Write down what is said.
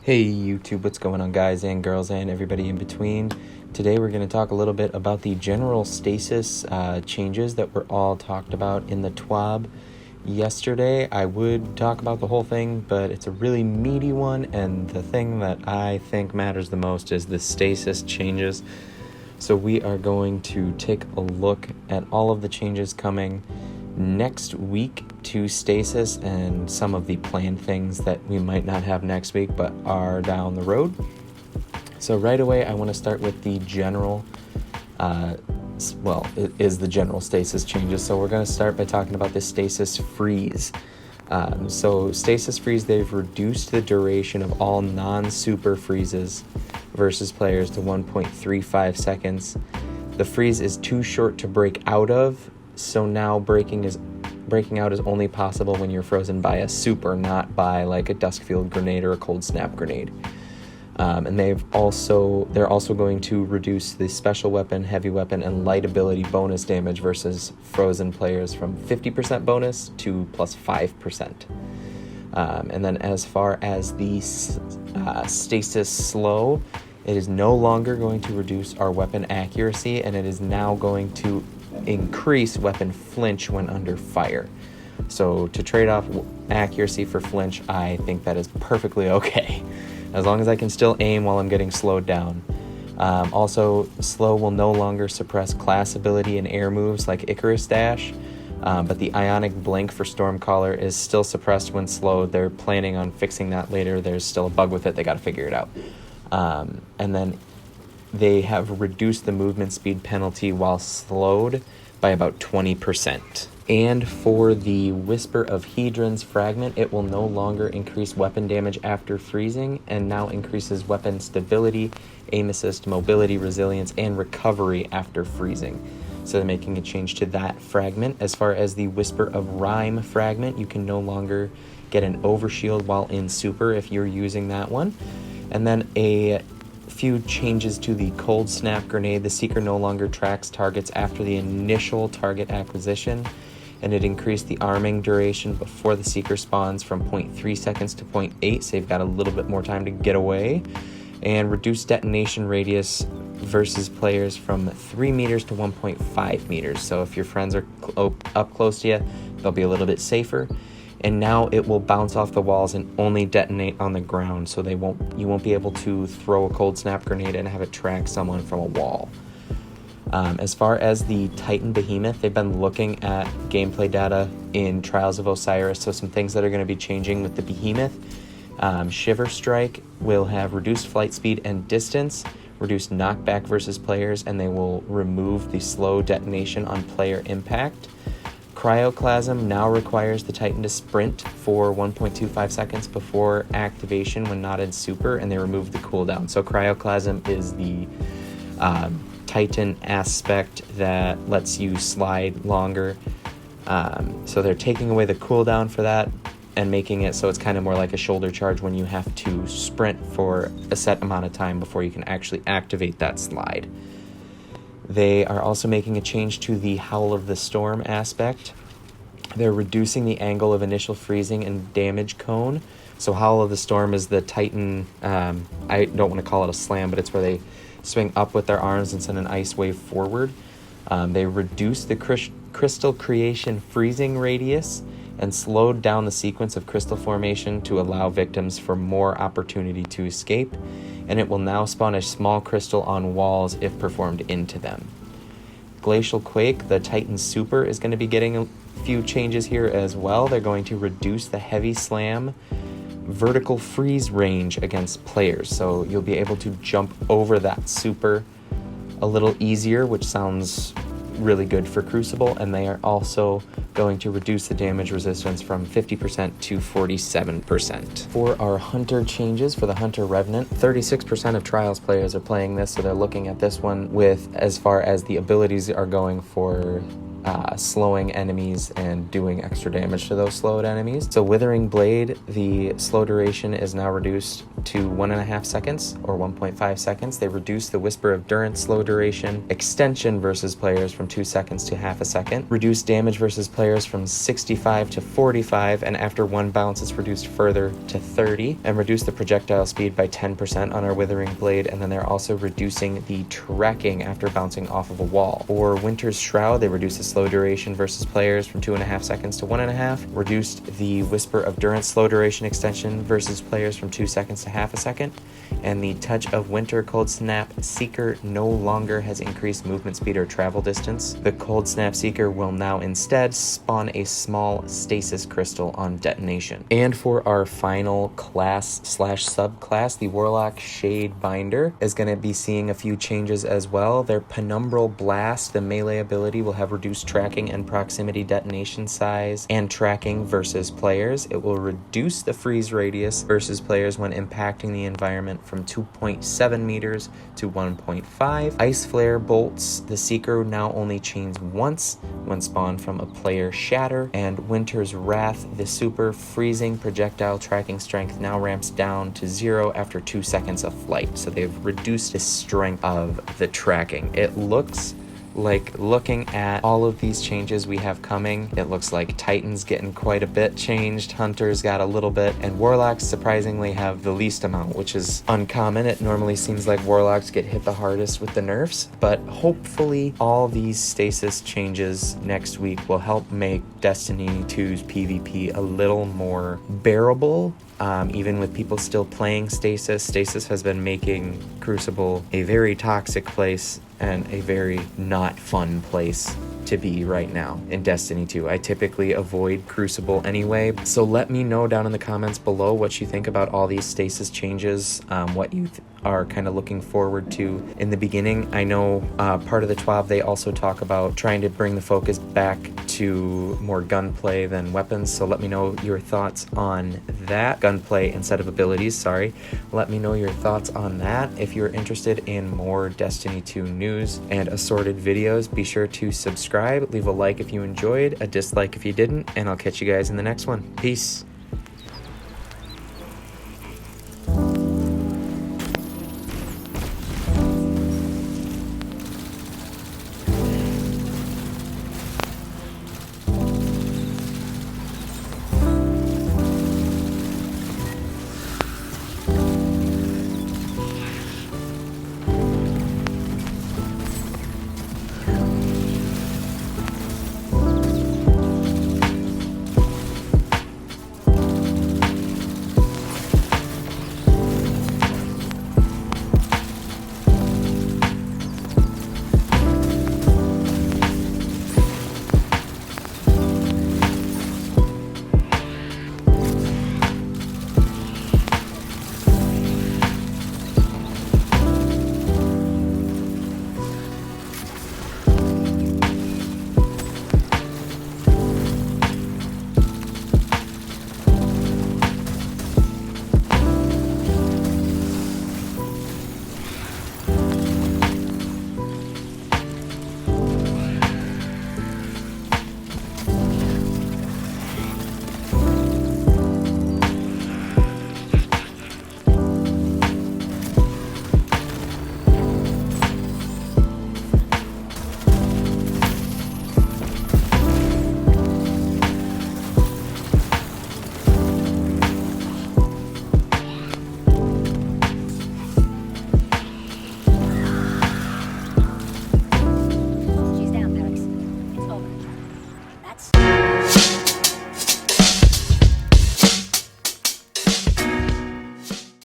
Hey YouTube, what's going on guys and girls and everybody in between? Today we're going to talk a little bit about the general stasis changes that were all talked about in the TWAB yesterday. I would talk about the whole thing, but it's a really meaty one, and the thing that I think matters the most is the stasis changes. So we are going to take a look at all of the changes coming next week to stasis and some of the planned things that we might not have next week but are down the road. So right away I want to start with the general it is the general stasis changes. So we're going to start by talking about the Stasis Freeze. So Stasis Freeze, they've reduced the duration of all non-super freezes versus players to 1.35 seconds. The freeze is too short to break out of, so now breaking out is only possible when you're frozen by a super, not by like a Duskfield grenade or a Cold Snap grenade. And they're also going to reduce the special weapon, heavy weapon, and light ability bonus damage versus frozen players from 50% bonus to plus 5%. And then as far as the stasis slow, it is no longer going to reduce our weapon accuracy, and it is now going to increase weapon flinch when under fire. So to trade off accuracy for flinch, I think that is perfectly okay, as long as I can still aim while I'm getting slowed down. Also, slow will no longer suppress class ability and air moves like Icarus Dash, but the Ionic Blink for Stormcaller is still suppressed when slowed. They're planning on fixing that later. There's still a bug with it. They got to figure it out. And then they have reduced the movement speed penalty while slowed by about 20%. And for the Whisper of Hedron's fragment, it will no longer increase weapon damage after freezing, and now increases weapon stability, aim assist, mobility, resilience, and recovery after freezing. So they're making a change to that fragment. As far as the Whisper of Rhyme fragment, you can no longer get an overshield while in super if you're using that one. And then a few changes to the Cold Snap grenade. The Seeker no longer tracks targets after the initial target acquisition, and it increased the arming duration before the Seeker spawns from 0.3 seconds to 0.8, so you've got a little bit more time to get away, and reduced detonation radius versus players from 3 meters to 1.5 meters. So if your friends are up close to you, they'll be a little bit safer. And now it will bounce off the walls and only detonate on the ground, so you won't be able to throw a Cold Snap grenade and have it track someone from a wall. As far as the Titan Behemoth, they've been looking at gameplay data in Trials of Osiris, so some things that are going to be changing with the Behemoth. Shiver Strike will have reduced flight speed and distance, reduced knockback versus players, and they will remove the slow detonation on player impact. Cryoclasm now requires the Titan to sprint for 1.25 seconds before activation when not in super, and they remove the cooldown. So Cryoclasm is the Titan aspect that lets you slide longer. So they're taking away the cooldown for that and making it so it's kind of more like a shoulder charge when you have to sprint for a set amount of time before you can actually activate that slide. They are also making a change to the Howl of the Storm aspect. They're reducing the angle of initial freezing and damage cone. So Howl of the Storm is the Titan, I don't want to call it a slam, but it's where they swing up with their arms and send an ice wave forward. They reduced the crystal creation freezing radius and slowed down the sequence of crystal formation to allow victims for more opportunity to escape, and it will now spawn a small crystal on walls if performed into them. Glacial Quake, the Titan Super, is going to be getting a few changes here as well. They're going to reduce the heavy slam vertical freeze range against players, so you'll be able to jump over that super a little easier, which sounds really good for Crucible. And they are also going to reduce the damage resistance from 50% to 47%. For our Hunter changes, for the Hunter Revenant, 36% of Trials players are playing this, so they're looking at this one with, as far as the abilities are going for slowing enemies and doing extra damage to those slowed enemies. So Withering Blade, the slow duration is now reduced to 1.5 seconds or 1.5 seconds. They reduced the Whisper of Durance slow duration extension versus players from 2 seconds to half a second. Reduced damage versus players from 65 to 45, and after one bounce it's reduced further to 30, and reduced the projectile speed by 10% on our Withering Blade, and then they're also reducing the tracking after bouncing off of a wall. For Winter's Shroud, they reduced the slow duration versus players from 2.5 seconds to 1.5, reduced the Whisper of Durance slow duration extension versus players from 2 seconds to half a second, and the Touch of Winter Cold Snap Seeker no longer has increased movement speed or travel distance. The Cold Snap Seeker will now instead spawn a small stasis crystal on detonation. And for our final class/subclass, the Warlock Shade Binder is going to be seeing a few changes as well. Their Penumbral Blast, the melee ability, will have reduced tracking and proximity detonation size and tracking versus players. It will reduce the freeze radius versus players when impacting the environment from 2.7 meters to 1.5. Ice Flare Bolts, the Seeker now only chains once when spawned from a player shatter, and Winter's Wrath, the super freezing projectile tracking strength now ramps down to 0 after 2 seconds of flight. So they've reduced the strength of the tracking. It looks like, looking at all of these changes we have coming, it looks like Titan's getting quite a bit changed, Hunter's got a little bit, and Warlocks surprisingly have the least amount, which is uncommon. It normally seems like Warlocks get hit the hardest with the nerfs, but hopefully all these stasis changes next week will help make Destiny 2's PvP a little more bearable. Even with people still playing Stasis, Stasis has been making Crucible a very toxic place and a very not fun place to be right now in Destiny 2. I typically avoid Crucible anyway, so let me know down in the comments below what you think about all these Stasis changes, what you are kind of looking forward to in the beginning. I know part of the TWAB, they also talk about trying to bring the focus back to more gunplay than weapons, so let me know your thoughts on that. Gunplay instead of abilities, sorry. Let me know your thoughts on that. If you're interested in more Destiny 2 news and assorted videos, be sure to subscribe, leave a like if you enjoyed, a dislike if you didn't, and I'll catch you guys in the next one. Peace. She's down, Paris. It's over. That's...